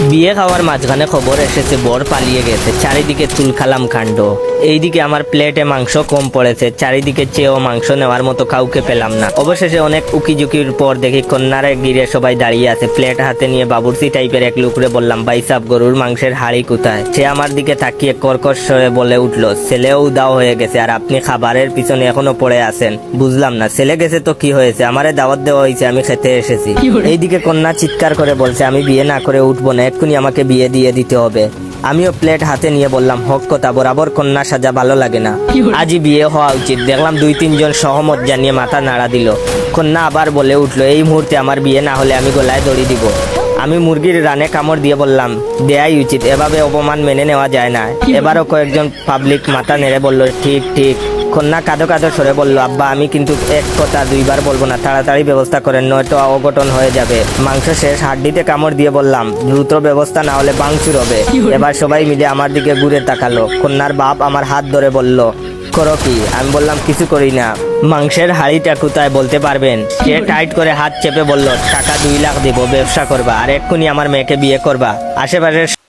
বিয়ে খাওয়ার মাঝখানে খবর এসেছে বর পালিয়ে গেছে, চারিদিকে তুলখালাম কাণ্ড। এইদিকে আমার প্লেটে মাংস কম পড়েছে, চারিদিকে চেয়েও মাংস নেওয়ার মতো কাউকে পেলাম না। অবশেষে অনেক উকিঝুঁকির পর দেখি কন্যারে গিরে সবাই দাঁড়িয়ে আছে, প্লেট হাতে নিয়ে বাবুর্চি টাইপের এক লোকরে বললাম, ভাই সাব গরুর মাংসের হাড়ি কোথায়? সে আমার দিকে তাকিয়ে কর্কশ স্বরে বলে উঠল, ছেলেও দাও হয়ে গেছে আর আপনি খাবারের পিছনে এখনো পড়ে আছেন। বুঝলাম না, ছেলে গেছে তো কি হয়েছে, আমারে দাওয়াত দেওয়া হয়েছে, আমি খেতে এসেছি। এইদিকে কন্যা চিৎকার করে বলছে, আমি বিয়ে না করে উঠবো না, এক্ষুনি আমাকে বিয়ে দিয়ে দিতে হবে। আমিও প্লেট হাতে নিয়ে বললাম, হক কথা, বরাবর কন্যা সাজা ভালো লাগে না, আজই বিয়ে হওয়া উচিত। দেখলাম 2-3 জন সহমত জানিয়ে মাথা নাড়া দিল। কন্যা আবার বলে উঠলো, এই মুহূর্তে আমার বিয়ে না হলে আমি গলায় দড়ি দিব। আমি মুরগির রানে কামড় দিয়ে বললাম, দেয়াই উচিত, এভাবে অপমান মেনে নেওয়া যায় না। এবারও কয়েকজন পাবলিক মাথা নেড়ে বলল, ঠিক ঠিক। কন্যা কাঁদো কাঁদো সরে বলল, আব্বা আমি কিন্তু এক কথা দুইবার বলবো না, তাড়াতাড়ি ব্যবস্থা করেন, নয়তো অঘটন হয়ে যাবে। মাংস শেষ, হাড্ডিতে কামড় দিয়ে বললাম, দ্রুত ব্যবস্থা না হলে ভাঙচুর হবে। এবার সবাই মিলে আমার দিকে ঘুরে তাকালো। কন্যার বাপ আমার হাত ধরে বলল, করো কি? আমি বললাম, কিছু করি না। মাংসের হাড়িটা কোথায় বলতে পারবেন? সে টাইট করে হাত চেপে বলল, টাকা 2 লাখ দিব, ব্যবসা করবা আর এক্ষুনি আমার মেয়েকে বিয়ে করবা। আশেপাশের